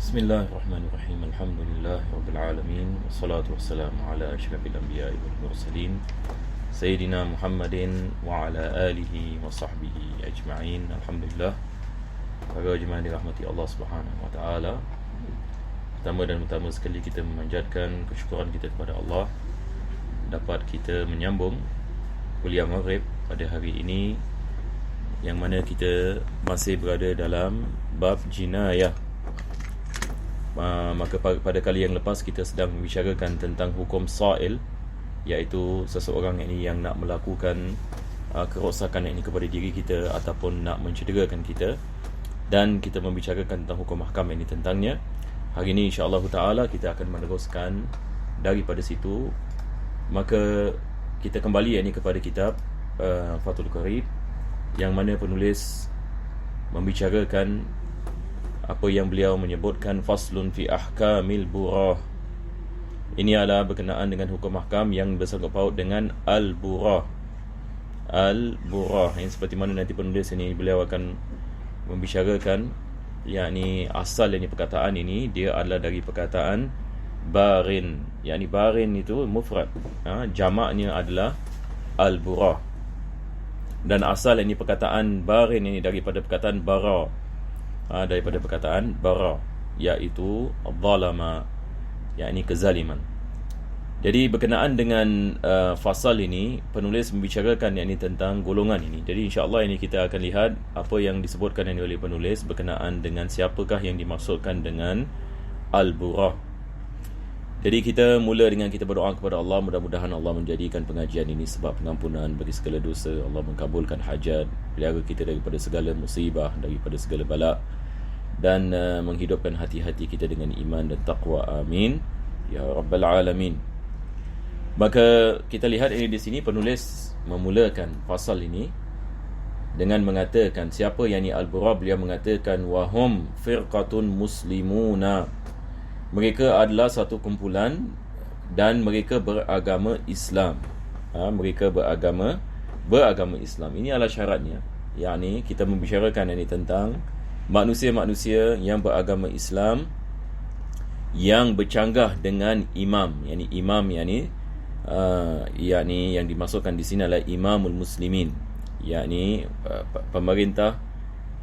Bismillahirrahmanirrahim. Alhamdulillah rabbil alamin. Wassalatu wassalamu ala asyrafil anbiya'i wal mursalin Sayyidina Muhammadin wa ala alihi wa sahbihi ajma'in. Alhamdulillah. Para jemaah dirahmati Allah Subhanahu wa taala. Pertama dan utama sekali kita memanjatkan kesyukuran kita kepada Allah dapat kita menyambung kuliah Maghrib pada hari ini, yang mana kita masih berada dalam bab jinayah. Maka pada kali yang lepas kita sedang membicarakan tentang hukum sa'il, iaitu seseorang yang nak melakukan kerosakan kepada diri kita ataupun nak mencederakan kita, dan kita membicarakan tentang hukum mahkam tentangnya. Hari ini insya-Allah taala kita akan meneruskan daripada situ. Maka kita kembali kepada kitab Fathul Qarib, yang mana penulis membicarakan apa yang beliau menyebutkan faslun fi ahkamil burah. Ini adalah berkenaan dengan hukum mahkam yang bersangkut paut dengan al-burah. Al-burah yang seperti mana nanti penulis ini beliau akan membicarakan, yakni asal perkataan ini dia adalah dari perkataan barin. Yakni barin itu mufrad, jamaknya adalah al-burah. Dan asal perkataan barin ini daripada perkataan bara, daripada perkataan bara, iaitu zalama, yakni kezaliman. Jadi berkenaan dengan fasal ini, penulis membicarakan tentang golongan ini. Jadi insya-Allah kita akan lihat apa yang disebutkan oleh penulis berkenaan dengan siapakah yang dimaksudkan dengan al-burah. Jadi kita mula dengan kita berdoa kepada Allah, mudah-mudahan Allah menjadikan pengajian ini sebab pengampunan bagi segala dosa. Allah mengabulkan hajat, pelihara kita daripada segala musibah, daripada segala bala, dan menghidupkan hati-hati kita dengan iman dan taqwa. Amin ya rabbal alamin. Maka kita lihat di sini penulis memulakan fasal ini dengan mengatakan siapa yang al-burah. Beliau mengatakan wahum firqatun muslimuna, mereka adalah satu kumpulan dan mereka beragama Islam. Mereka beragama Islam. Ini adalah syaratnya. Yakni kita membicarakan tentang manusia-manusia yang beragama Islam yang bercanggah dengan imam. Imam yang dimaksudkan di sini adalah imamul muslimin, yakni pemerintah,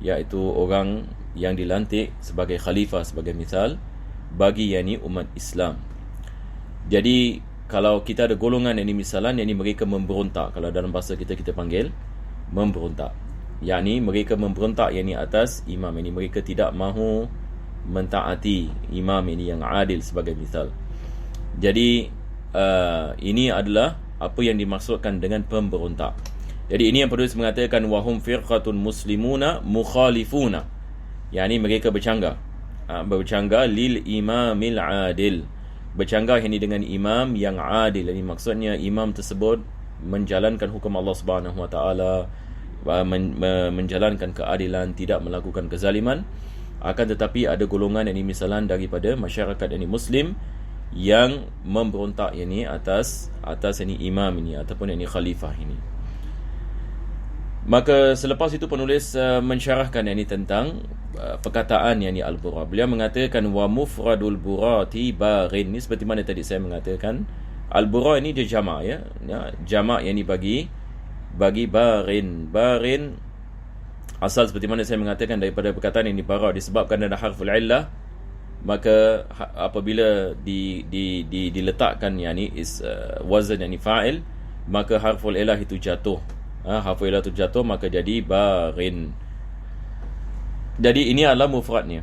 iaitu orang yang dilantik sebagai khalifah sebagai misal bagi umat Islam. Jadi kalau kita ada golongan misalan mereka memberontak, kalau dalam bahasa kita panggil memberontak, yakni mereka memberontak atas imam. Mereka tidak mahu mentaati imam yang adil sebagai misal. Jadi ini adalah apa yang dimaksudkan dengan pemberontak. Jadi ini yang penulis mengatakan wahum firqatun muslimuna mukhalifuna, yakni mereka bercanggah lil imamil adil, bercanggah dengan imam yang adil. Ini maksudnya imam tersebut menjalankan hukum Allah Subhanahu wa taala, menjalankan keadilan, tidak melakukan kezaliman. Akan tetapi ada golongan misalan daripada masyarakat muslim yang memberontak atas imam ataupun khalifah ini. Maka selepas itu penulis mensyarahkan tentang perkataan al-burah. Beliau mengatakan wa mufradul burati barin. Ini seperti mana tadi saya mengatakan, al-burah ini dia jamak, jamak bagi barin asal seperti mana saya mengatakan daripada perkataan bara disebabkan ada harful illah. Maka apabila diletakkan wazan fa'il, maka harful illah itu jatuh. Harful illah itu jatuh, maka jadi barin. Jadi ini adalah mufradnya.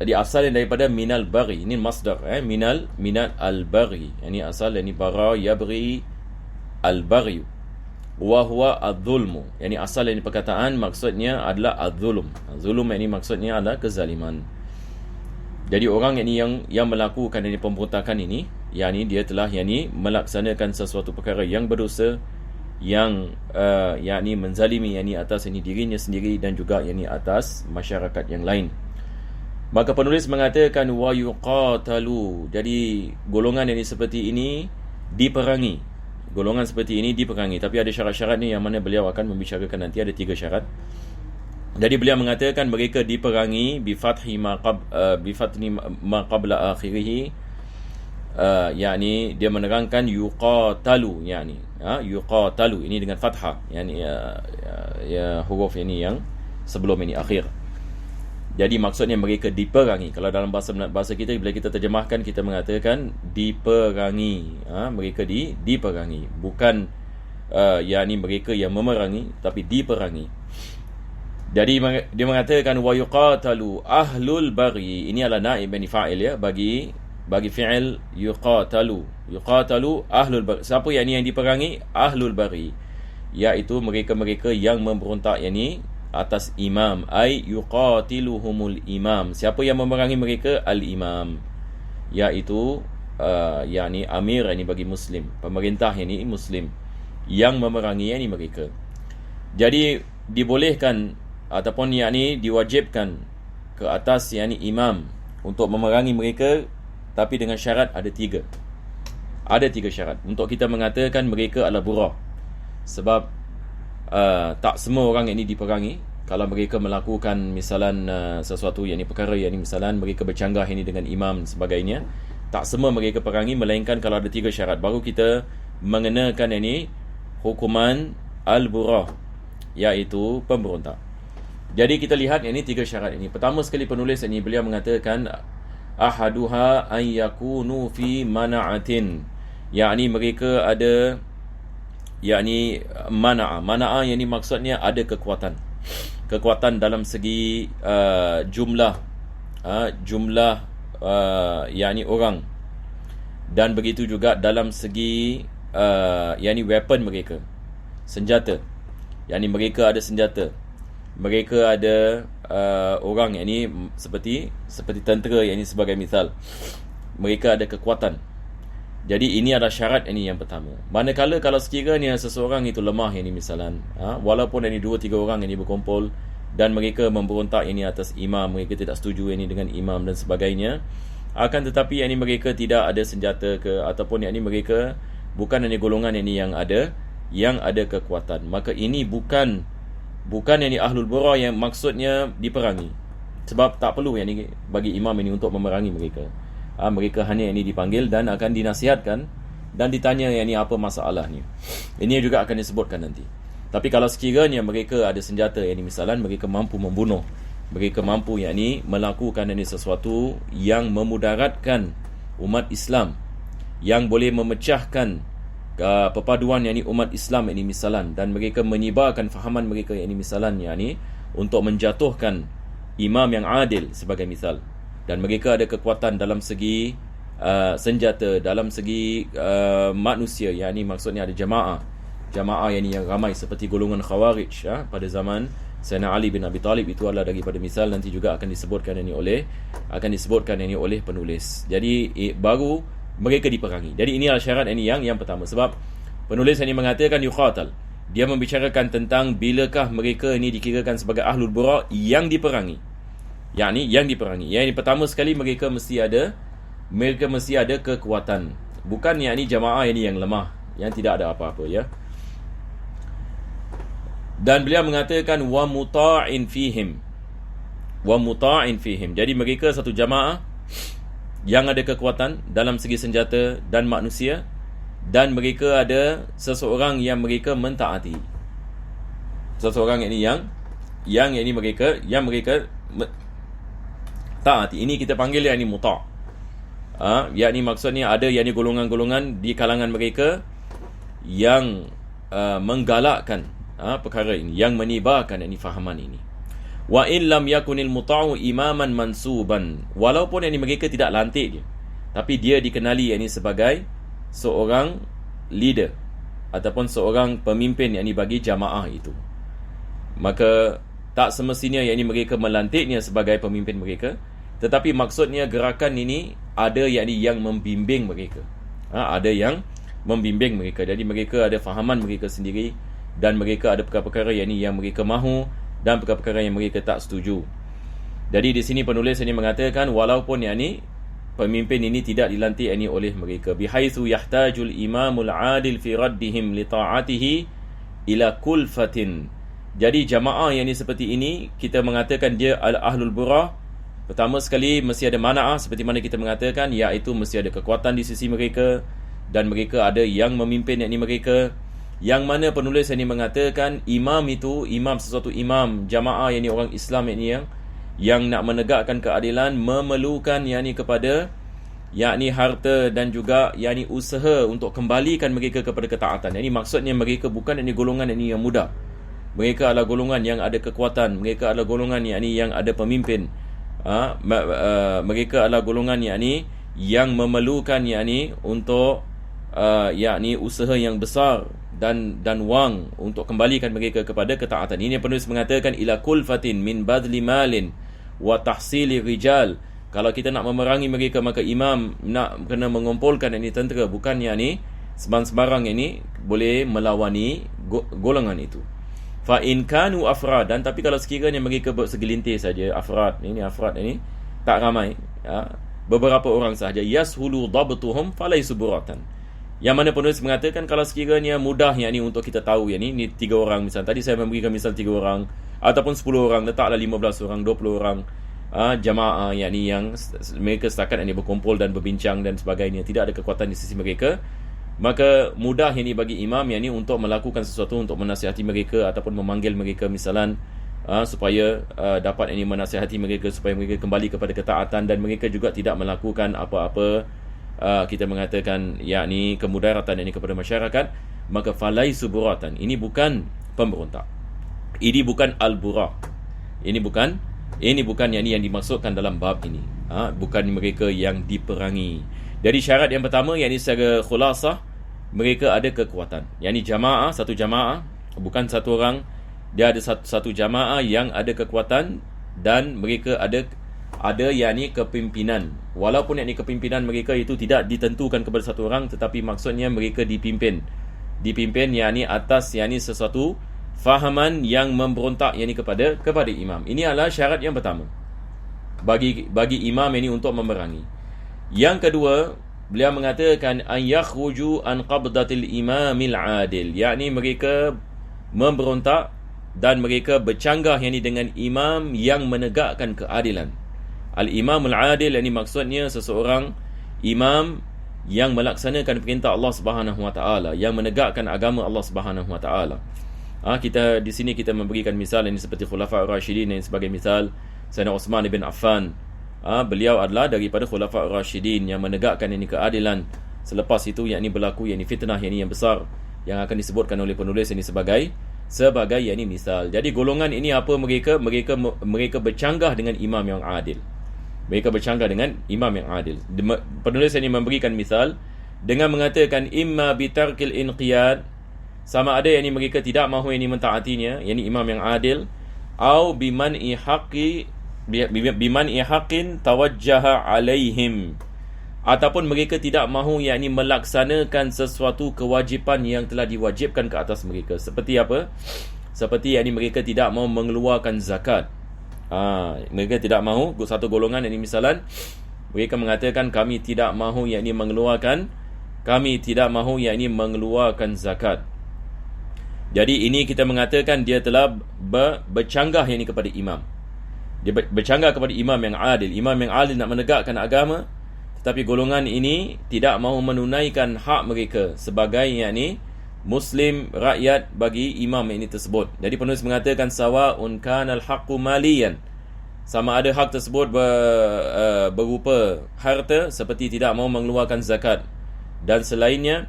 Jadi asal daripada minal bari, ini masdar, minal al-bari. Ini asal bara yabri al-bari wa huwa adh-dhulmu. Yani asal perkataan maksudnya adalah adh-dhulm. Zulm maksudnya adalah kezaliman. Jadi orang yang melakukan pemberontakan ini, yakni dia telah melaksanakan sesuatu perkara yang berdosa, yang yakni menzalimi atas dirinya sendiri dan juga atas masyarakat yang lain. Maka penulis mengatakan wa yuqatalu. Jadi golongan seperti ini diperangi. Golongan seperti ini diperangi, tapi ada syarat-syarat yang mana beliau akan membicarakan nanti. Ada 3 syarat. Jadi beliau mengatakan mereka diperangi bi fathi ma qabla akhirih, yakni dia menerangkan yuqatalu, yakni yuqatalu ini dengan fathah, yakni huruf ini yang sebelum ini akhir. Jadi maksudnya mereka diperangi. Kalau dalam bahasa kita, bila kita terjemahkan, kita mengatakan diperangi. Mereka diperangi, bukan yakni mereka yang memerangi, tapi diperangi. Jadi dia mengatakan wa yuqatalu ahlul baghi. Ini adalah naib bani fa'il, ya, bagi fi'il yuqatalu ahlul baghi. Siapa yang diperangi? Ahlul baghi, iaitu mereka-mereka yang memberontak, yakni atas imam. Ai yuqatiluhumul imam. Siapa yang memerangi mereka? Al-imam, iaitu yakni amir, ini bagi muslim, pemerintah ini muslim yang memerangi ini mereka. Jadi dibolehkan ataupun yakni diwajibkan ke atas yakni imam untuk memerangi mereka, tapi dengan syarat ada tiga. Ada tiga syarat untuk kita mengatakan mereka adalah burah. Sebab tak semua orang ini diperangi. Kalau mereka melakukan misalan sesuatu yakni perkara yakni misalan mereka bercanggah ini dengan imam sebagainya, tak semua mereka perangi, melainkan kalau ada tiga syarat baru kita mengenakan ini hukuman al-burah, iaitu pemberontak. Jadi kita lihat ini tiga syarat ini. Pertama sekali penulis ini beliau mengatakan ahaduha an yakunu fi mana'atin, yakni mereka ada yakni mana'ah yang ini maksudnya ada kekuatan dalam segi jumlah yakni orang, dan begitu juga dalam segi yakni weapon mereka, senjata, yakni mereka ada senjata, mereka ada orang yang ini seperti tentera yang ini sebagai misal, mereka ada kekuatan. Jadi ini adalah syarat ini yang pertama. Manakala kalau sekiranya seseorang itu lemah yang ini misalan, walaupun ini 2-3 orang yang ini berkumpul dan mereka memberontak ini atas imam, mereka tidak setuju ini dengan imam dan sebagainya, akan tetapi yang ini mereka tidak ada senjata ke, ataupun yang ini mereka bukan hanya golongan ini yang ada kekuatan, maka ini bukan yang ini ahlul burah yang maksudnya diperangi. Sebab tak perlu yang ini bagi imam ini untuk memerangi mereka. Mereka hanya ini dipanggil dan akan dinasihatkan dan ditanya yang ini apa masalahnya. Ini juga akan disebutkan nanti. Tapi kalau sekiranya mereka ada senjata, yang ini misalan mereka mampu membunuh, mereka mampu yang ini melakukan ini sesuatu yang memudaratkan umat Islam, yang boleh memecahkan perpaduan yang ini umat Islam ini misalan, dan mereka menyebarkan fahaman mereka yang ini misalan, yang ini untuk menjatuhkan imam yang adil sebagai misal, dan mereka ada kekuatan dalam segi senjata, dalam segi manusia, yang ini maksudnya ada jamaah yang ini yang ramai seperti golongan Khawarij pada zaman Sayyidina Ali bin Abi Talib. Itu adalah daripada misal, nanti juga akan disebutkan ini oleh penulis. Jadi baru mereka diperangi. Jadi ini adalah syarat ini yang pertama. Sebab penulis ini mengatakan yuqatal, dia membicarakan tentang bilakah mereka ini dikirakan sebagai ahlul burah yang diperangi. Yakni yang diperangi. Yang pertama sekali mereka mesti ada kekuatan. Bukan yakni jamaah ini yang lemah, yang tidak ada apa-apa, ya. Dan beliau mengatakan wa muta'in fihim. Jadi mereka satu jamaah yang ada kekuatan dalam segi senjata dan manusia, dan mereka ada seseorang yang mereka mentaati. Seseorang ini yang ini mereka taati. Ini kita panggil yang ini muta'. Yakni maksudnya ada yang ini golongan-golongan di kalangan mereka yang menggalakkan perkara ini, yang menibarkan ini fahaman ini. Wa in lam yakunil muta'u imaman mansuban, walaupun ini mereka tidak lantik dia, tapi dia dikenali ini sebagai seorang leader ataupun seorang pemimpin yang ini bagi jamaah itu, maka tak semestinya yang ini mereka melantiknya sebagai pemimpin mereka, tetapi maksudnya gerakan ini ada yang membimbing mereka. Ada yang membimbing mereka. Jadi mereka ada fahaman mereka sendiri, dan mereka ada perkara-perkara yang mereka mahu dan perkara-perkara yang mereka tak setuju. Jadi di sini penulis ini mengatakan walaupun pemimpin ini tidak dilantik oleh mereka, bihaitsu yahtajul imamul adil fi raddihim li ta'atihi ila kulfatin, Jadi jamaah yang ni seperti ini, kita mengatakan dia ahlul burah. Pertama sekali mesti ada mana'ah, seperti mana kita mengatakan, iaitu mesti ada kekuatan di sisi mereka, dan mereka ada yang memimpin, yakni mereka. Yang mana penulis yang ni mengatakan imam itu, sesuatu imam jamaah yang ni orang Islam yang nak menegakkan keadilan, memerlukan yakni kepada yakni harta dan juga yakni usaha untuk kembalikan mereka kepada ketaatan. Yakni maksudnya mereka bukan yakni golongan yakni yang mudah. Mereka adalah golongan yang ada kekuatan, mereka adalah golongan yakni yang ada pemimpin. Mereka adalah golongan yakni yang memerlukan yakni untuk yakni usaha yang besar dan wang untuk kembalikan mereka kepada ketaatan. Ini yang penulis mengatakan ila kulfatin min badli malin wa tahsili rijal. Kalau kita nak memerangi mereka, maka imam nak kena mengumpulkan ini tentera, bukan yakni sembarang ini boleh melawani golongan itu. Fa in kanu afradan, tapi kalau sekiranya mereka bersegelintir saja, afrad ini tak ramai, beberapa orang sahaja, yashulu dabtuhum falaysu buratan. Yang mana penulis mengatakan kalau sekiranya mudah yakni untuk kita tahu yakni ni 3 orang misal. Tadi saya memberikan misal 3 orang ataupun 10 orang, letaklah 15 orang, 20 orang jamaah yakni yang mereka setakat yakni berkumpul dan berbincang dan sebagainya, tidak ada kekuatan di sisi mereka, maka mudah yakni bagi imam yakni untuk melakukan sesuatu untuk menasihati mereka ataupun memanggil mereka misalan supaya dapat yakni menasihati mereka supaya mereka kembali kepada ketaatan, dan mereka juga tidak melakukan apa-apa kita mengatakan yakni kemudaratan yakni kepada masyarakat, maka falai suburatan. Ini bukan pemberontak. Ini bukan al-burah. Ini bukan yakni yang dimaksudkan dalam bab ini. Bukan mereka yang diperangi. Jadi syarat yang pertama yakni secara khulasah, mereka ada kekuatan. Yakni jamaah, satu jamaah, bukan satu orang, dia ada satu jamaah yang ada kekuatan dan mereka ada yakni kepimpinan. Walaupun yakni kepimpinan mereka itu tidak ditentukan kepada satu orang, tetapi maksudnya mereka dipimpin yakni atas yakni sesuatu fahaman yang memberontak yakni kepada imam. Ini adalah syarat yang pertama bagi imam ini untuk memerangi. Yang kedua, beliau mengatakan an yakhruju an qabdatil imamil adil, yakni mereka memberontak dan mereka bercanggah yakni dengan imam yang menegakkan keadilan. Al-Imamul Adil ini maksudnya seseorang imam yang melaksanakan perintah Allah Subhanahu Wa Taala, yang menegakkan agama Allah Subhanahu Wa Taala. Kita di sini kita memberikan misal ini seperti Khulafa' Ar-Rasyidin yang sebagai misal Sayyidina Uthman bin Affan. Beliau adalah daripada Khulafa' Ar-Rasyidin yang menegakkan ini keadilan. Selepas itu yakni berlaku yakni fitnah yakni yang besar yang akan disebutkan oleh penulis ini sebagai yakni misal. Jadi golongan ini apa mereka bercanggah dengan imam yang adil. Mereka bercanggah dengan imam yang adil. Penulis ini memberikan misal dengan mengatakan imma bitarkil inqiyad, sama ada yang mereka tidak mahu yang mentaatinya, yang imam yang adil, atau biman'i haqqin tawajjaha alaihim, ataupun mereka tidak mahu yakni melaksanakan sesuatu kewajipan yang telah diwajibkan ke atas mereka. Seperti apa? Seperti yakni mereka tidak mahu mengeluarkan zakat. Mereka tidak mahu, satu golongan yakni misalan mereka mengatakan kami tidak mahu yakni mengeluarkan zakat. Jadi ini kita mengatakan dia telah bercanggah yakni kepada imam. Dia bercanggah kepada imam yang adil. Imam yang adil nak menegakkan agama, tetapi golongan ini tidak mahu menunaikan hak mereka sebagai yakni muslim rakyat bagi imam ini tersebut. Jadi penulis mengatakan sawa'un kanal haqqu maliyan, sama ada hak tersebut berupa harta seperti tidak mahu mengeluarkan zakat dan selainnya,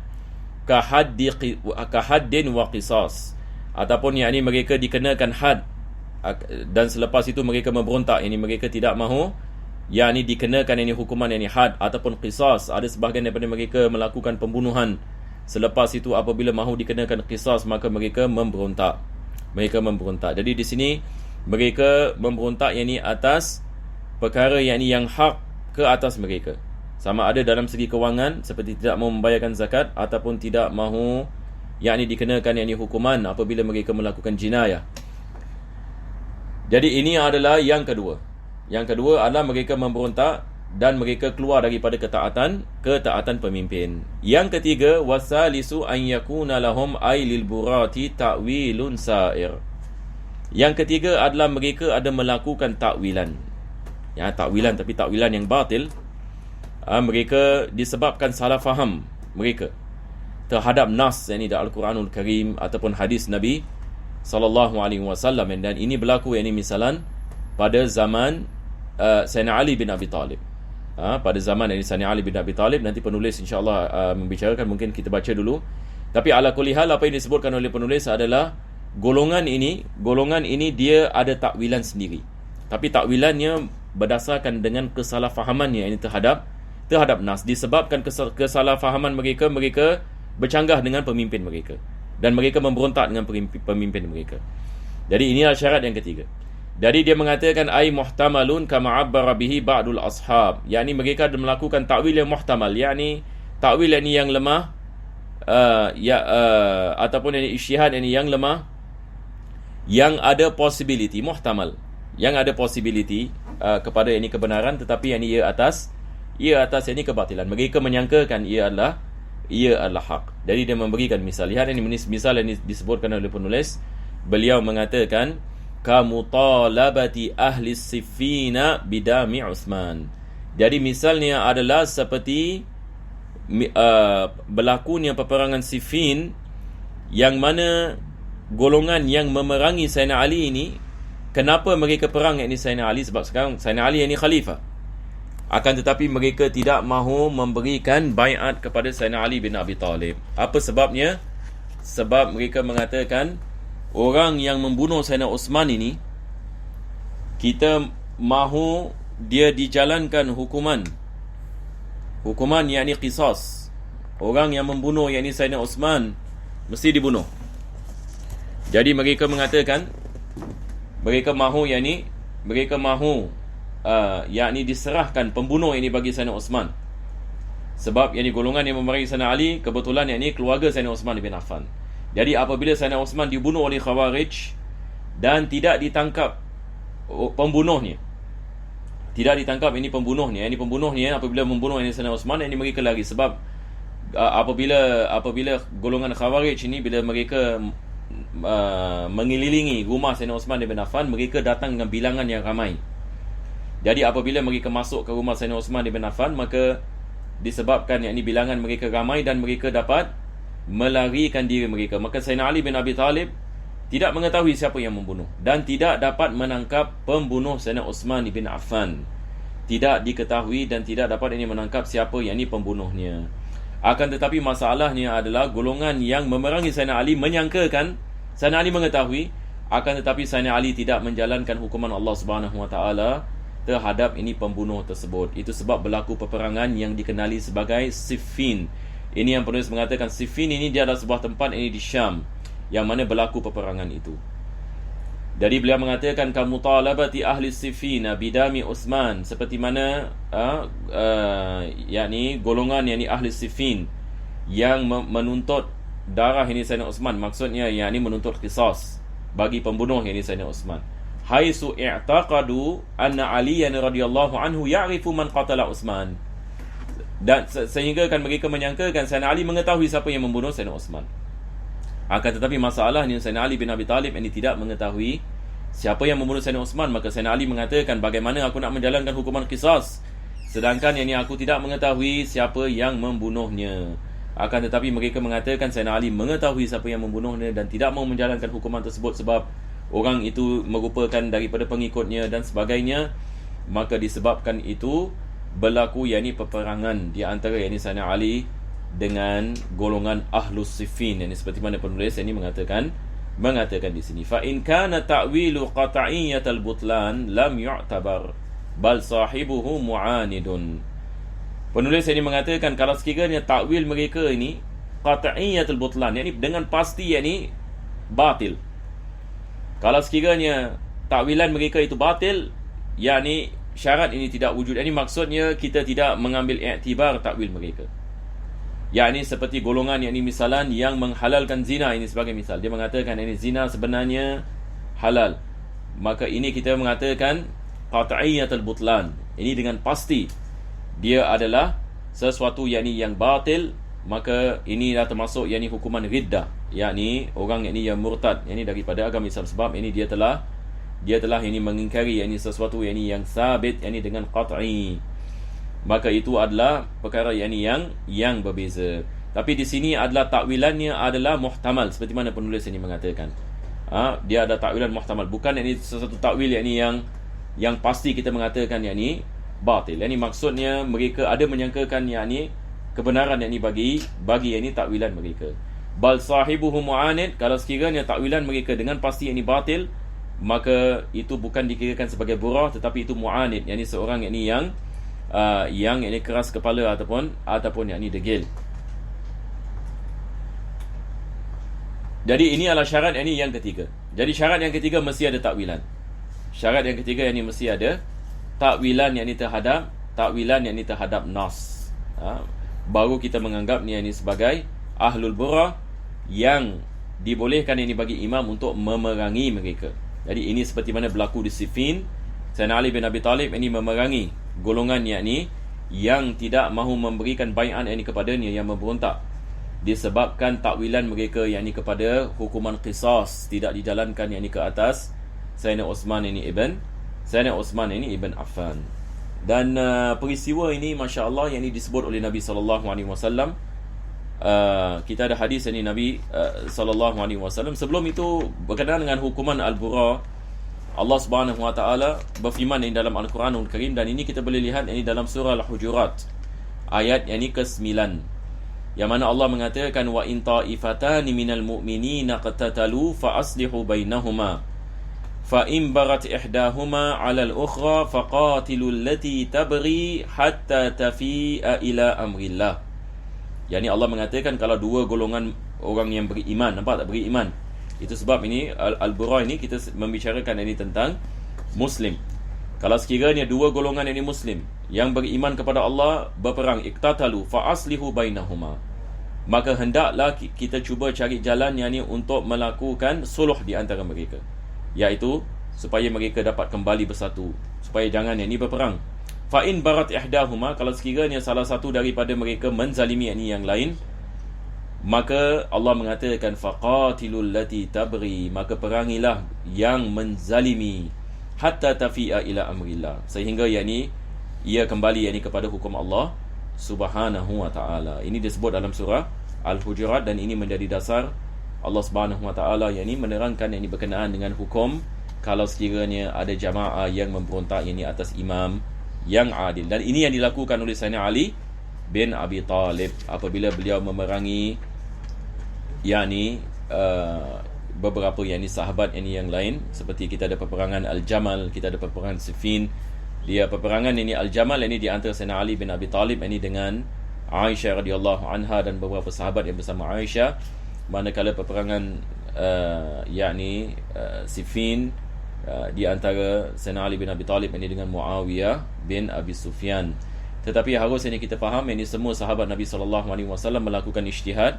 kahaddin wa qisas, ataupun yakni mereka dikenakan had dan selepas itu mereka memberontak, yakni mereka tidak mahu yakni dikenakan yakni hukuman yakni had ataupun qisas. Ada sebahagian daripada mereka melakukan pembunuhan, selepas itu apabila mahu dikenakan qisas maka mereka memberontak. Jadi di sini mereka memberontak yakni atas perkara yakni yang hak ke atas mereka, sama ada dalam segi kewangan seperti tidak mahu membayarkan zakat ataupun tidak mahu yakni dikenakan yakni hukuman apabila mereka melakukan jinayah. Jadi ini adalah yang kedua. Yang kedua adalah mereka memberontak dan mereka keluar daripada ketaatan pemimpin. Yang ketiga, wasalisu an yakuna lahum ay lil burati ta'wilun sa'ir. Yang ketiga adalah mereka ada melakukan takwilan. Ya, takwilan, tapi takwilan yang batil. Mereka disebabkan salah faham mereka terhadap nas, yakni dalam Al-Quranul Karim ataupun hadis Nabi sallallahu alaihi wasallam, dan ini berlaku yakni misalan pada zaman Sayyidina Ali bin Abi Talib. Pada zaman Sayyidina Ali bin Abi Talib, nanti penulis insya-Allah membicarakan, mungkin kita baca dulu. Tapi ala kulli hal, apa yang disebutkan oleh penulis adalah golongan ini dia ada takwilan sendiri. Tapi takwilannya berdasarkan dengan kesalahfahamannya ini terhadap nas, disebabkan kesalahfahaman mereka bercanggah dengan pemimpin mereka, dan mereka memberontak dengan pemimpin mereka. Jadi inilah syarat yang ketiga. Jadi dia mengatakan ai muhtamalun kama abbara bihi ba'dul ashab, yakni mereka melakukan takwil yang muhtamal, yakni takwil yang lemah, ataupun yang ijtihad yang lemah, yang ada possibility muhtamal, yang ada possibility kepada kebenaran, tetapi ia atas kebatilan. Mereka menyangkakan ia adalah hak. Jadi dia memberikan misal. Lihat ini misal yang disebutkan oleh penulis. Beliau mengatakan kamutalabati ahli Siffina bidami Uthman. Jadi misalnya adalah seperti berlakunya peperangan Siffin, yang mana golongan yang memerangi Sayyidina Ali ini, kenapa mereka perang yakni Sayyidina Ali? Sebab sekarang Sayyidina Ali ini khalifah. Akan tetapi mereka tidak mahu memberikan baiat kepada Sayyidina Ali bin Abi Talib. Apa sebabnya? Sebab mereka mengatakan orang yang membunuh Sayyidina Uthman ini, kita mahu dia dijalankan hukuman yakni qisas. Orang yang membunuh yakni Sayyidina Uthman mesti dibunuh. Jadi mereka mengatakan mereka mahu yakni diserahkan pembunuh ini bagi Sayyidina Uthman. Sebab yakni golongan yang memerangi Sayyidina Ali kebetulan yakni keluarga Sayyidina Uthman bin Affan. Jadi apabila Sayyidina Uthman dibunuh oleh Khawarij dan tidak ditangkap pembunuhnya, apabila membunuh Sayyidina Uthman, ini mereka lari. Sebab apabila golongan Khawarij ini, bila mereka mengelilingi rumah Sayyidina Uthman bin Affan, mereka datang dengan bilangan yang ramai. Jadi apabila mereka masuk ke rumah Sayyidina Uthman bin Affan, maka disebabkan yakni bilangan mereka ramai dan mereka dapat melarikan diri mereka, maka Sayyidina Ali bin Abi Talib tidak mengetahui siapa yang membunuh dan tidak dapat menangkap pembunuh Sayyidina Uthman bin Affan. Tidak diketahui dan tidak dapat menangkap siapa yakni pembunuhnya. Akan tetapi masalahnya adalah golongan yang memerangi Sayyidina Ali menyangkakan Sayyidina Ali mengetahui, akan tetapi Sayyidina Ali tidak menjalankan hukuman Allah Subhanahu Wa Taala terhadap pembunuh tersebut. Itu sebab berlaku peperangan yang dikenali sebagai Siffin. Ini yang penulis mengatakan Siffin ini dia adalah sebuah tempat di Syam yang mana berlaku peperangan itu. Jadi beliau mengatakan kamutalabati ahli Siffina bidami Uthman, seperti mana yakni golongan yakni ahli Siffin yang menuntut darah Sayyidina Uthman, maksudnya yakni menuntut qisas bagi pembunuh Sayyidina Uthman. Haisu i'taqadu anna Aliyan radhiyallahu anhu ya'rifu man qatala Uthman. Dan sehingga kan mereka menyangkakan Sayyidina Ali mengetahui siapa yang membunuh Sayyidina Uthman. Akan tetapi masalahnya Sayyidina Ali bin Abi Talib ini tidak mengetahui siapa yang membunuh Sayyidina Uthman. Maka Sayyidina Ali mengatakan, bagaimana aku nak menjalankan hukuman qisas sedangkan aku tidak mengetahui siapa yang membunuhnya. Akan tetapi mereka mengatakan Sayyidina Ali mengetahui siapa yang membunuhnya dan tidak mahu menjalankan hukuman tersebut sebab orang itu merupakan daripada pengikutnya dan sebagainya. Maka disebabkan itu berlaku peperangan di antara Sayyidina Ali dengan golongan Ahlus Siffin. Seperti mana penulis ini mengatakan di sini, fa in kana ta'wilu qat'iyyatal butlan lam yu'tabar bal sahibuhu mu'anidun. Penulis ini mengatakan kalau sekiranya takwil mereka ini qat'iyyatul butlan, dengan pasti batil. Kalau sekiranya takwilan mereka itu batil, syarat ini tidak wujud. Maksudnya kita tidak mengambil iktibar takwil mereka. Seperti golongan misalan yang menghalalkan zina, ini sebagai misal. Dia mengatakan zina sebenarnya halal. Maka ini kita mengatakan qat'iyyatul butlan. Ini dengan pasti dia adalah sesuatu yang batil, maka inilah termasuk hukuman riddah. yakni orang yang murtad, yakni daripada agama Islam, sebab ini dia telah ini mengingkari yakni sesuatu yang sabit, yakni dengan qat'i. Maka itu adalah perkara yang berbeza. Tapi di sini adalah takwilannya adalah muhtamal, seperti mana penulis ini mengatakan. Dia ada takwilan muhtamal, bukan yakni sesuatu takwil yakni yang pasti kita mengatakan yakni batil. Yakni maksudnya mereka ada menyangkakan yakni kebenaran yakni bagi yakni takwilan mereka. Bal sahibuhu mu'anid, kalau sekiranya takwilan mereka dengan pasti yakni batil, maka itu bukan dikirakan sebagai burah, tetapi itu mu'anid, yakni seorang yakni yang yakni keras kepala ataupun yakni degil. Jadi ini adalah syarat yakni yang ketiga. Jadi syarat yang ketiga mesti ada takwilan. Syarat yang ketiga yakni mesti ada takwilan yakni terhadap nas. Baru kita menganggap ni yakni sebagai ahlul burah yang dibolehkan ini bagi imam untuk memerangi mereka. Jadi ini seperti mana berlaku di Siffin. Sayyidina Ali bin Abi Talib ini memerangi golongan yakni yang tidak mahu memberikan bai'an yakni kepadanya, yang memberontak, disebabkan takwilan mereka yakni kepada hukuman qisas tidak dijalankan yakni ke atas Sayyidina Uthman ini ibn Affan. Dan peristiwa ini masya-Allah yang disebut oleh Nabi sallallahu alaihi wasallam. Kita ada hadis ini Nabi sallallahu alaihi wasallam. Sebelum itu, berkenaan dengan hukuman al-bura, Allah Subhanahu wa taala berfirman ini dalam Al-Quranul Karim, dan ini kita boleh lihat ini dalam surah Al-Hujurat ayat yang ke-9, yang mana Allah mengatakan wa in ta'ifatani minal mu'minina qatatalu fa aslihu bainahuma fa in barat ihdahuma 'ala al-ukhra faqatilul lati tabghi hatta tafi'a ila amrillah. Yani Allah mengatakan kalau dua golongan orang yang beriman, nampak tak, beriman. Itu sebab ini al-bura ini kita membicarakan ini tentang muslim. Kalau sekiranya dua golongan ini muslim yang beriman kepada Allah berperang, iqtatalu fa aslihu bainahuma, maka hendaklah kita cuba cari jalan yakni untuk melakukan suluh di antara mereka, iaitu supaya mereka dapat kembali bersatu, supaya jangan yakni berperang. Fa in barat ihdahuma, kalau sekiranya salah satu daripada mereka menzalimi yang lain, maka Allah mengatakan faqatilul lati tabghi, maka perangilah yang menzalimi, hatta tafi'a ila amrillah, sehingga yakni ia kembali yakni kepada hukum Allah Subhanahu wa taala. Ini disebut dalam surah Al-Hujurat, dan ini menjadi dasar Allah Subhanahu wa taala yakni menerangkan yakni berkenaan dengan hukum kalau sekiranya ada jamaah yang memberontak yakni atas imam yang adil. Dan ini yang dilakukan oleh Sayyidina Ali bin Abi Talib apabila beliau memerangi yakni beberapa yakni sahabat yang lain. Seperti kita ada peperangan Al-Jamal, kita ada peperangan Siffin. Dia peperangan ini Al-Jamal ini di antara Sayyidina Ali bin Abi Talib ini dengan Aisyah radhiyallahu anha dan beberapa sahabat yang bersama Aisyah. Manakala peperangan Siffin di antara Sayyidina Ali bin Abi Talib ini dengan Muawiyah bin Abi Sufyan. Tetapi harus ini kita faham, ini semua sahabat Nabi SAW melakukan ijtihad,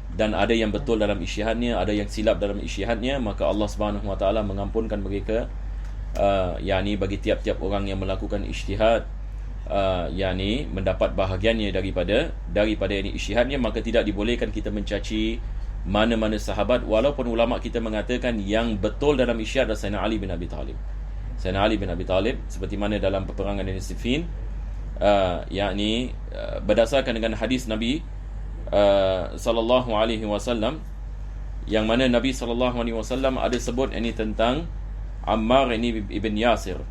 dan ada yang betul dalam ijtihadnya, ada yang silap dalam ijtihadnya. Maka Allah Subhanahu wa taala mengampunkan mereka yakni bagi tiap-tiap orang yang melakukan ijtihad yakni mendapat bahagiannya daripada ini ijtihadnya. Maka tidak dibolehkan kita mencaci mana-mana sahabat, walaupun ulama kita mengatakan yang betul dalam ijtihad adalah Sayyidina Ali bin Abi Talib. Sayyidina Ali bin Abi Talib, seperti mana dalam peperangan ini Siffin, yakni berdasarkan dengan hadis Nabi sallallahu alaihi wasallam, yang mana Nabi sallallahu alaihi wasallam ada sebut ini tentang Ammar ini ibn Yasir.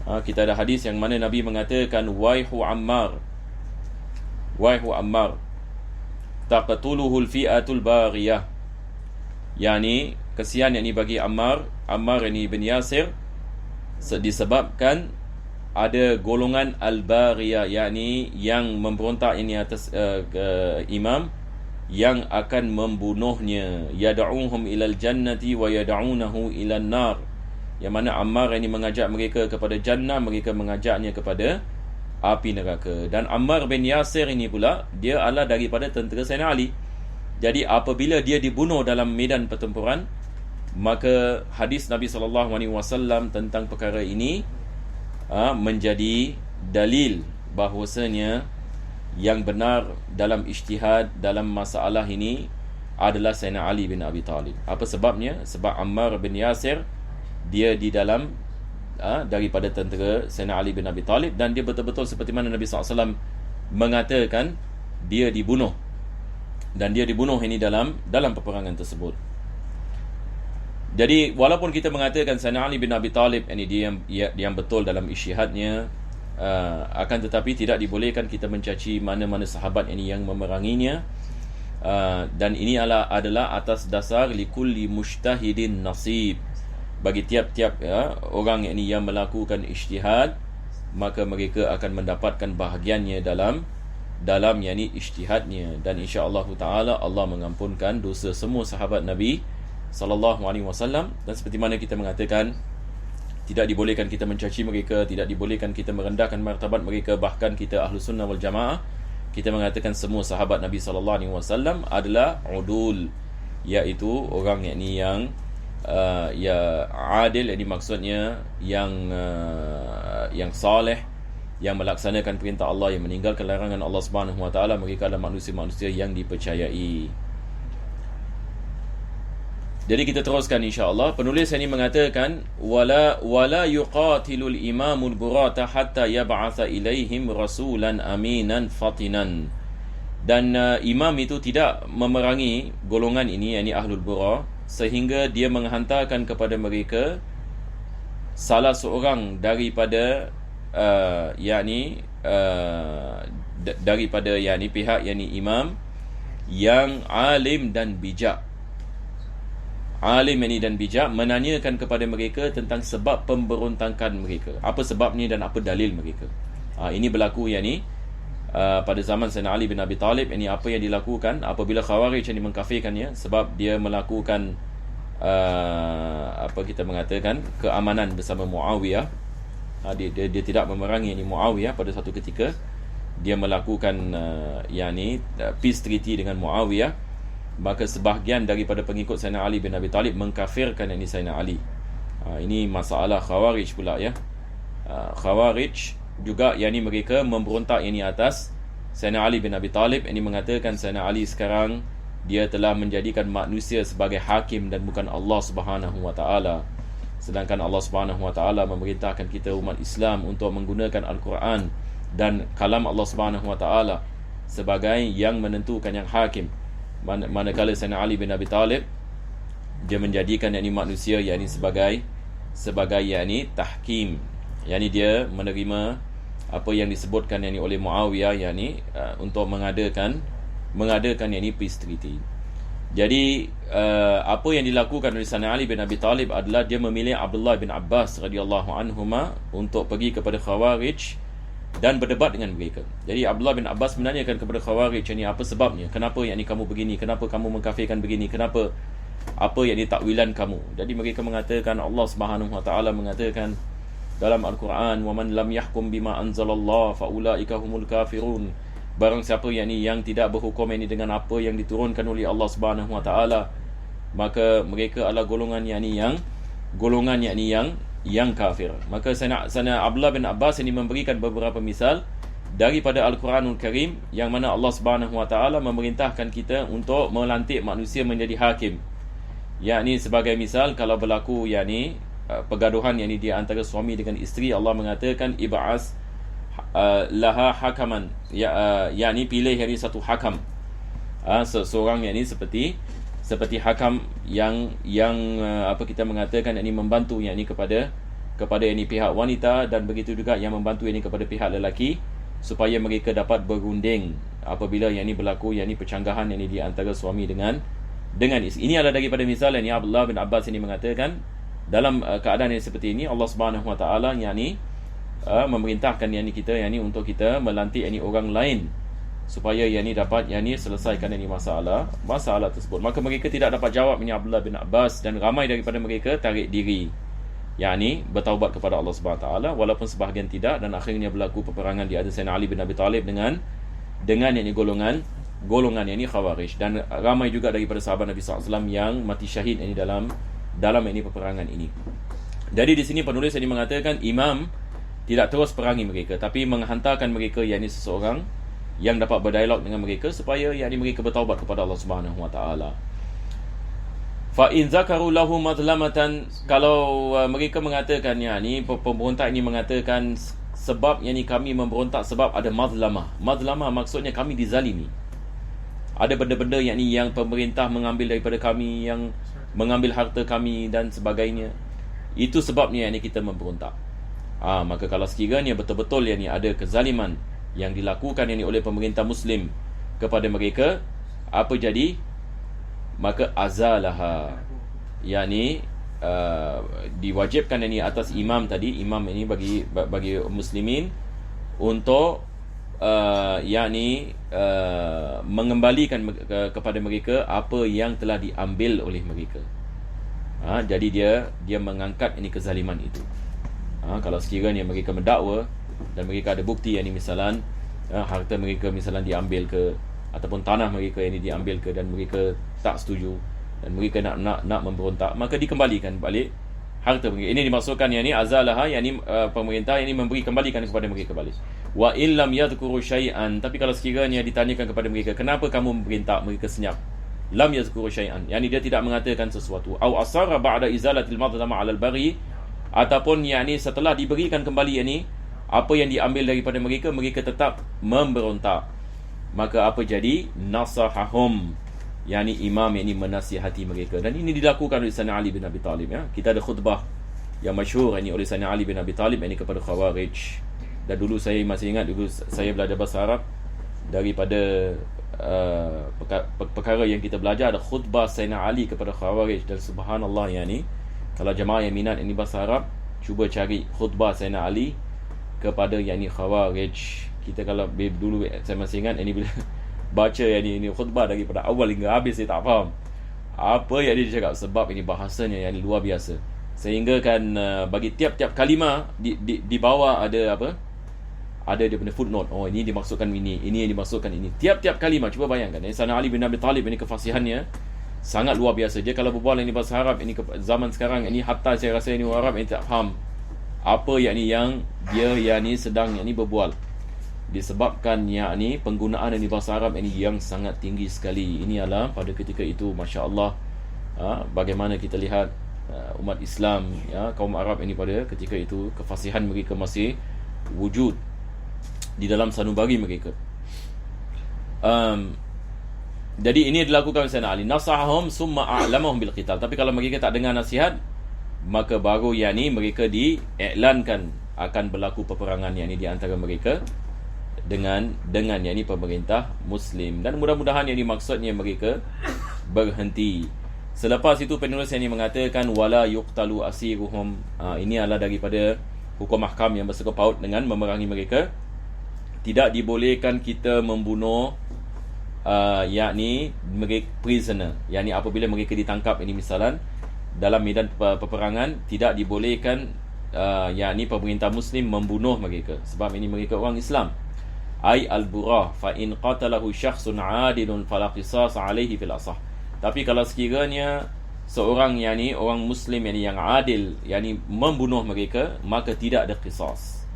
Kita ada hadis yang mana Nabi mengatakan waihu Ammar, taqtuluhu al-fi'atul baghiyah, yakni kesian yakni bagi Ammar ini ibn Yasir, disebabkan ada golongan al-baghiyah, yakni yang memberontak ini atas imam, yang akan membunuhnya. Yad'uhum ilal jannati wa yad'unahu ilan nar, yang mana Ammar ini mengajak mereka kepada jannah, mereka mengajaknya kepada api neraka. Dan Ammar bin Yasir ini pula dia adalah daripada tentera Sayyidina Ali. Jadi apabila dia dibunuh dalam medan pertempuran, maka hadis Nabi SAW tentang perkara ini menjadi dalil bahawasanya yang benar dalam ijtihad dalam masalah ini adalah Sayyidina Ali bin Abi Talib. Apa sebabnya? Sebab Ammar bin Yasir dia di dalam daripada tentera Sayyidina Ali bin Abi Talib, dan dia betul-betul seperti mana Nabi SAW mengatakan dia dibunuh, dan dia dibunuh ini dalam peperangan tersebut. Jadi walaupun kita mengatakan Sayyidina Ali bin Abi Talib ini dia yang betul dalam isytihadnya, akan tetapi tidak dibolehkan kita mencaci mana-mana sahabat ini yang memeranginya, dan ini adalah atas dasar likulli mujtahidin nasib. Bagi tiap-tiap orang yang melakukan ijtihad, maka mereka akan mendapatkan bahagiannya dalam ijtihadnya, dan insya-Allah taala Allah mengampunkan dosa semua sahabat Nabi sallallahu alaihi wasallam. Dan seperti mana kita mengatakan, tidak dibolehkan kita mencaci mereka, tidak dibolehkan kita merendahkan martabat mereka. Bahkan kita ahlu sunnah wal jamaah, kita mengatakan semua sahabat Nabi SAW adalah udul, iaitu orang yang adil, ini maksudnya yang saleh, yang melaksanakan perintah Allah, yang meninggalkan larangan Allah Subhanahu wa taala. Mereka adalah manusia-manusia yang dipercayai. Jadi kita teruskan insya-Allah. Penulis ini mengatakan wala yuqatilul imamul burata hatta yab'atha ilaihim rasulan aminan fatinan. Dan imam itu tidak memerangi golongan ini, yakni ahlul bura, sehingga dia menghantarkan kepada mereka salah seorang daripada daripada pihak imam yang alim dan bijak. Alim ini dan bijak, menanyakan kepada mereka tentang sebab pemberontakan mereka, apa sebabnya dan apa dalil mereka. Ini berlaku pada zaman Sayyidina Ali bin Abi Talib. Ini apa yang dilakukan apabila Khawarij ini mengkafirkannya, sebab dia melakukan keamanan bersama Muawiyah. Dia tidak memerangi Muawiyah pada satu ketika. Dia melakukan peace treaty dengan Muawiyah. Maka sebahagian daripada pengikut Sayyidina Ali bin Abi Talib mengkafirkan Sayyidina Ali. Ini masalah Khawarij pula ya. Khawarij juga mereka memberontak atas Sayyidina Ali bin Abi Talib. Ini mengatakan Sayyidina Ali sekarang dia telah menjadikan manusia sebagai hakim dan bukan Allah Subhanahu wa taala. Sedangkan Allah Subhanahu wa taala memerintahkan kita umat Islam untuk menggunakan Al-Quran dan kalam Allah Subhanahu wa taala sebagai yang menentukan, yang hakim. Manakala Sayyidina Ali bin Abi Talib dia menjadikan manusia sebagai tahkim, dia menerima apa yang disebutkan oleh Muawiyah untuk mengadakan peace treaty. Jadi apa yang dilakukan oleh Sayyidina Ali bin Abi Talib adalah dia memilih Abdullah bin Abbas radhiyallahu anhuma untuk pergi kepada Khawarij dan berdebat dengan mereka. Jadi Abdullah bin Abbas menanyakan kepada Khawarij, apa sebabnya? Kenapa kamu begini? Kenapa kamu mengkafirkan begini? Kenapa? Apa takwilan kamu? Jadi mereka mengatakan Allah Subhanahu wa taala mengatakan dalam Al-Quran, "Wa man lam yahkum bima anzalallah fa ulaika humul kafirun." Barang siapa yang tidak berhukum dengan apa yang diturunkan oleh Allah Subhanahu wa taala, maka mereka adalah golongan yang kafir. Maka Sayyidina Abdullah bin Abbas ini memberikan beberapa misal daripada Al-Quranul Karim, yang mana Allah Subhanahu wa taala memerintahkan kita untuk melantik manusia menjadi hakim. Sebagai misal, kalau berlaku pergaduhan di antara suami dengan isteri, Allah mengatakan ib'as laha hakaman, pilih satu hakam, seorang seperti hakam yang kita mengatakan membantu kepada pihak wanita, dan begitu juga yang membantu kepada pihak lelaki, supaya mereka dapat berunding apabila berlaku percanggahan di antara suami dengan isteri. Ini adalah daripada misal Abdullah bin Abbas ini mengatakan dalam keadaan seperti ini Allah Subhanahu wa taala memerintahkan kita untuk kita melantik orang lain supaya dapat selesaikan masalah tersebut. Maka mereka tidak dapat jawab Abdullah bin Abbas, dan ramai daripada mereka tarik diri, bertaubat kepada Allah Subhanahu wa taala, walaupun sebahagian tidak, dan akhirnya berlaku peperangan di antara Sayyidina Ali bin Abi Talib dengan golongan Khawarij, dan ramai juga daripada sahabat Nabi SAW yang mati syahid dalam peperangan ini. Jadi di sini penulis ini mengatakan imam tidak terus perangi mereka, tapi menghantarkan mereka seseorang yang dapat berdialog dengan mereka supaya yakni mereka bertaubat kepada Allah Subhanahu Wa Taala. Fa in zakaru lahu madlamatan, kalau mereka mengatakan yakni pemberontak ini mengatakan sebab yakni kami memberontak sebab ada madlamah. Madlamah maksudnya kami dizalimi. Ada benda-benda yakni yang pemerintah mengambil daripada kami, yang mengambil harta kami dan sebagainya. Itu sebabnya yakni kita memberontak. Maka kalau sekiranya betul-betul yakni ada kezaliman yang dilakukan yakni oleh pemerintah muslim kepada mereka, apa jadi? Maka azalaha, yakni diwajibkan yakni atas imam tadi, imam ini bagi muslimin untuk yakni mengembalikan kepada mereka apa yang telah diambil oleh mereka. Jadi dia mengangkat ini kezaliman itu. Kalau sekiranya mereka mendakwa dan mereka ada bukti yang ini misalan harta mereka misalan diambil ke, ataupun tanah mereka yang ini diambil ke, dan mereka tak setuju dan mereka nak memberontak, maka dikembalikan balik harta mereka. Ini dimaksudkan yang ini azalaha, yang ini pemerintah yang ini memberi kembalikan kepada mereka balik. Wa illam yadhkuru syai'an, tapi kalau sekiranya ditanyakan kepada mereka, kenapa kamu memberontak, mereka senyap. Lam yadhkuru syai'an, yakni dia tidak mengatakan sesuatu. Au asara ba'da izalatil madlama 'alal baghi, ataupun yakni setelah diberikan kembali yakni apa yang diambil daripada mereka, mereka tetap memberontak. Maka apa jadi? Nasahahum, yakni imam yakni menasihati mereka. Dan ini dilakukan oleh Sayyidina Ali bin Abi Talib, ya. Kita ada khutbah yang masyhur yakni oleh Sayyidina Ali bin Abi Talib yakni kepada Khawarij. Dan dulu saya masih ingat, dulu saya belajar bahasa Arab, daripada perkara yang kita belajar ada khutbah Sayyidina Ali kepada Khawarij. Dan subhanallah, yakni kalau jemaah yang minat ini bahasa Arab, cuba cari khutbah Sayyidina Ali kepada yakni Khawarij. Kita kalau dulu saya masih ingat ini bila baca yakni ini khutbah daripada awal hingga habis, saya tak faham apa yang dia cakap, sebab ini bahasanya yang luar biasa. Sehingga kan bagi tiap-tiap kalimah di bawah ada apa? Ada dia punya footnote. Oh, ini dimaksudkan ini yang dimaksudkan ini. Tiap-tiap kalimah, cuba bayangkan. Sayyidina Ali bin Abi Talib ini kefasihannya sangat luar biasa. Dia kalau berbual ini bahasa Arab ini zaman sekarang ini, hatta saya rasa ini orang Arab ini tak faham apa yakni yang dia yakni sedang yakni berbual. Disebabkan yakni penggunaan ini bahasa Arab ini yang sangat tinggi sekali. Ini adalah pada ketika itu, masya-Allah, bagaimana kita lihat umat Islam, ya, kaum Arab ini pada ketika itu kefasihan mereka masih wujud di dalam sanubari mereka. Jadi ini dilakukan Sayyidina Ali. Nasahahum summa a'lamahum bil qital. Tapi kalau mereka tak dengar nasihat, maka baru yakni mereka diiklankan akan berlaku peperangan yakni di antara mereka dengan yakni pemerintah muslim. Dan mudah-mudahan yakni maksudnya mereka berhenti. Selepas itu penulis yang mengatakan wala yuqtalu asiruhum. Ini adalah daripada hukum mahkam yang bersangkut paut dengan memerangi mereka. Tidak dibolehkan kita membunuh yakni mereka prisoner, yakni apabila mereka ditangkap ini misalan dalam medan peperangan, tidak dibolehkan yakni pemerintah muslim membunuh mereka, sebab ini mereka orang Islam. Ai al-burah fa in qatalahu syakhsun 'adilun fala qisas 'alaihi fil asah. Tapi kalau sekiranya seorang yakni orang muslim yang adil yakni membunuh mereka, maka tidak ada qisas.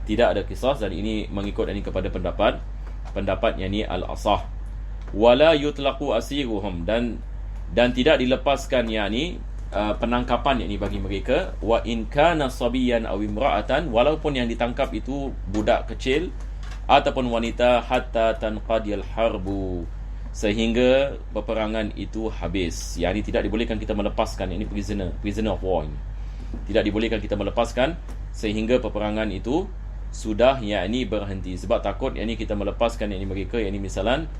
Tidak ada qisas, dan ini mengikut ini kepada pendapat yakni al-asah. Wala yutlaqu asiruhum, dan tidak dilepaskan yakni penangkapan yakni bagi mereka. Wa in kana sabiyan aw imra'atan, walaupun yang ditangkap itu budak kecil ataupun wanita, hatta tanqadiyal harbu, sehingga peperangan itu habis. Yakni tidak dibolehkan kita melepaskan, ini prisoner of war ini. Tidak dibolehkan kita melepaskan sehingga peperangan itu sudah yakni berhenti, sebab takut yakni kita melepaskan yakni mereka yakni misalan,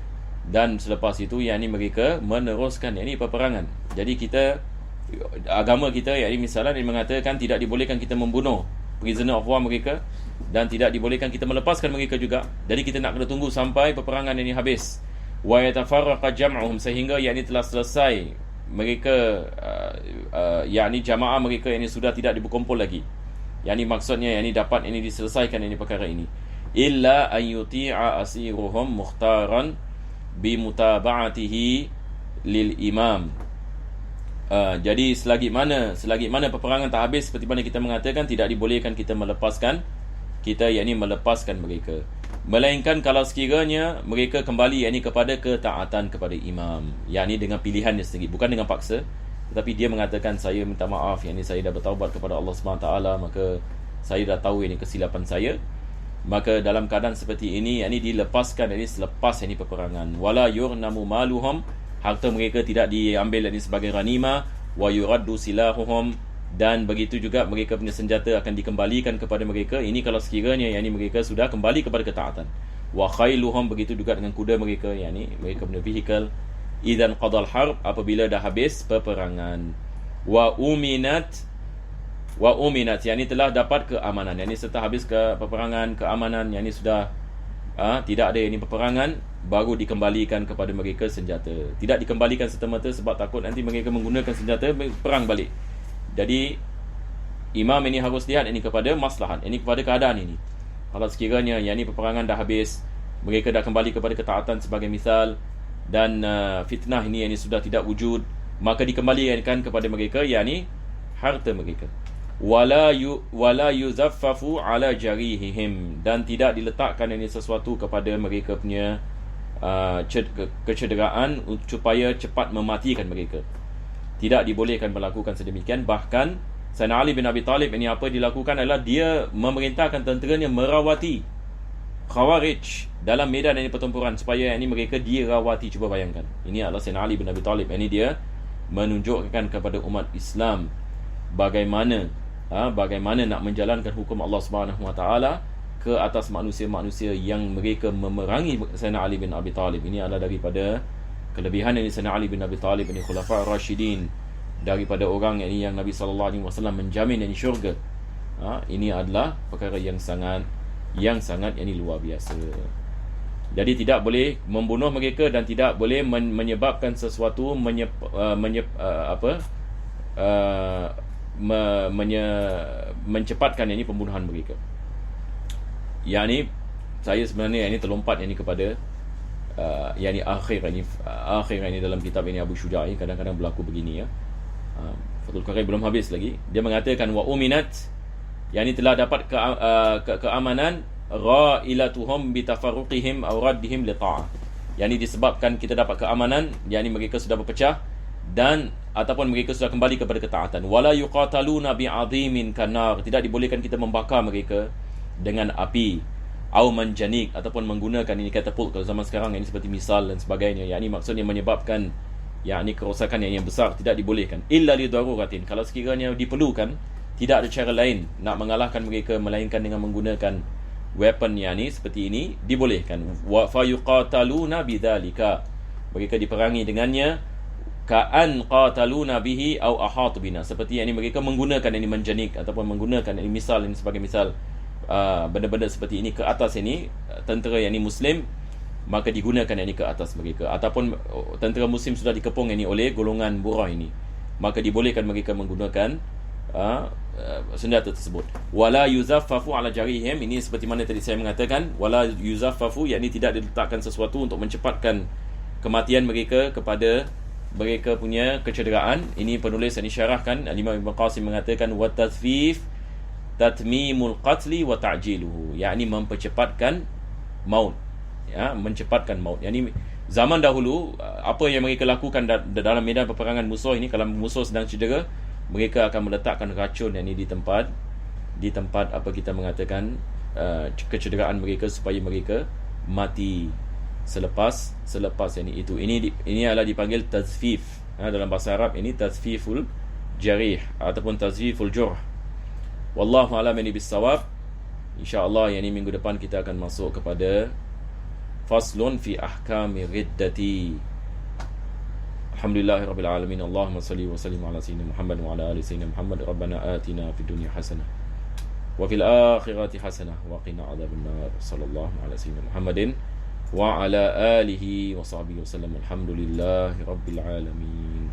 dan selepas itu yakni mereka meneruskan yakni peperangan. Jadi kita, agama kita yakni misalan yang mengatakan tidak dibolehkan kita membunuh prisoner of war mereka, dan tidak dibolehkan kita melepaskan mereka juga. Jadi kita nak kena tunggu sampai peperangan ini habis. Wa yatafarraqa jam'uhum, sehingga yakni telah selesai mereka yakni jamaah mereka yakni sudah tidak berkumpul lagi. Yakni maksudnya yakni dapat ini diselesaikan ini perkara ini. Illa an yuti'a asiruhum mukhtaran bi mutaba'atihi lil imam. Jadi selagi mana peperangan tak habis, seperti mana kita mengatakan tidak dibolehkan kita melepaskan yakni melepaskan mereka. melainkan kalau sekiranya mereka kembali yakni kepada ketaatan kepada imam, yakni dengan pilihannya sendiri, bukan dengan paksa, tetapi dia mengatakan saya minta maaf, yakni saya dah bertaubat kepada Allah SWT, maka saya dah tahu ini kesilapan saya. Maka dalam keadaan seperti ini, yakni dilepaskan yakni selepas yakni peperangan. Wala yurnamu maluhum, harta mereka tidak diambil yakni sebagai ghanimah. Wa yuraddu silahuhum, dan begitu juga mereka punya senjata akan dikembalikan kepada mereka. Ini kalau sekiranya yakni mereka sudah kembali kepada ketaatan. Wa khailuhum, begitu juga dengan kuda mereka, yakni mereka punya vehicle. Idzan qadal harb, apabila dah habis peperangan. Wa uminat, yakni telah dapat keamanan, yakni setelah habis ke peperangan, keamanan, yakni sudah tidak ada yakni peperangan, baru dikembalikan kepada mereka senjata. Tidak dikembalikan serta-merta sebab takut nanti mereka menggunakan senjata perang balik. Jadi imam ini harus lihat ini kepada maslahat, ini kepada keadaan ini. Kalau sekiranya yakni peperangan dah habis, mereka dah kembali kepada ketaatan sebagai misal, dan fitnah ini yakni sudah tidak wujud, maka dikembalikan kepada mereka yakni harta mereka. Wala yuzaffafu ala jarihihim, dan tidak diletakkan ini sesuatu kepada mereka punya kecederaan supaya cepat mematikan mereka. Tidak dibolehkan melakukan sedemikian. Bahkan Sayyidina Ali bin Abi Talib ini apa dilakukan adalah dia memerintahkan tenteranya merawati Khawarij dalam medan ini pertempuran, supaya ini mereka dirawati. Cuba bayangkan, ini adalah Sayyidina Ali bin Abi Talib. Ini dia menunjukkan kepada umat Islam bagaimana nak menjalankan hukum Allah Subhanahu Wa Taala ke atas manusia-manusia yang mereka memerangi Sayyidina Ali bin Abi Talib. Ini adalah daripada kelebihan yang Sayyidina Ali bin Abi Talib ini, Khulafa Rashidin, daripada orang yang Nabi SAW menjamin yang syurga. Ini adalah perkara yang sangat luar biasa. Jadi tidak boleh membunuh mereka dan tidak boleh menyebabkan sesuatu mencepatkan ini pembunuhan mereka. Yang ni saya sebenarnya ini terlompat ini kepada yang ni akhir ini dalam kitab ini Abu Syuja' ini kadang-kadang berlaku begini ya. Fathul Qadir belum habis lagi. Dia mengatakan wa uminat, yang ni telah dapat keamanan ghailatuhum bitafarruqihim aw raddihim li ta'ah. Yang ni disebabkan kita dapat keamanan, yang ni mereka sudah berpecah dan ataupun mereka sudah kembali kepada ketaatan. Wala yuqataluna bi'adhimin kanar, tidak dibolehkan kita membakar mereka dengan api, au manjanik, ataupun menggunakan ini katapult kalau zaman sekarang ini seperti misal dan sebagainya. Yang ini maksudnya menyebabkan yang ini kerosakan yang besar, tidak dibolehkan. Illa li daruratin, kalau sekiranya diperlukan, tidak ada cara lain nak mengalahkan mereka melainkan dengan menggunakan weapon yang ini seperti ini, dibolehkan. Wa fayuqataluna bidzalika, mereka diperangi dengannya. Ka'an qataluna bihi au ahatu bina, seperti yang ini mereka menggunakan ini manjanik ataupun menggunakan ini misal ini sebagai misal benda-benda seperti ini ke atas ini tentera yang ini Muslim, maka digunakan yang ini ke atas mereka. Ataupun tentera Muslim sudah dikepung ini oleh golongan burah ini, maka dibolehkan mereka menggunakan senjata tersebut. Wala yuzaffafu ala jarihim, ini seperti mana tadi saya mengatakan, wala yuzaffafu, yakni tidak diletakkan sesuatu untuk mencepatkan kematian mereka kepada mereka punya kecederaan. Ini penulis yang disyarahkan Imam Ibn Qasim mengatakan wa tathfif tatmimul qatli wa ta'jiluhu, yakni mempercepatkan maut, ya, mencepatkan maut. Yani zaman dahulu apa yang mereka lakukan dalam medan peperangan musuh ini, kalau musuh sedang cedera, mereka akan meletakkan racun yang ini di tempat apa kita mengatakan kecederaan mereka, supaya mereka mati selepas yang itu. Ini adalah dipanggil tazfif. Dalam bahasa Arab ini tazfiful jarih ataupun tazfiful jurh. Wallahu a'lam bissawab. Insya-Allah yang ini minggu depan kita akan masuk kepada faslun fi ahkami riddati. Alhamdulillahirabbil alamin. Allahumma salli wa sallim ala sayyidina Muhammad wa ala ali sayyidina Muhammad. Rabbana atina fid dunya hasanah wa fil akhirati hasanah wa qina adzabannar. Sallallahu ala sayyidina Muhammadin wa ala alihi wa sahbihi wasallam. Alhamdulillahi rabbil alamin.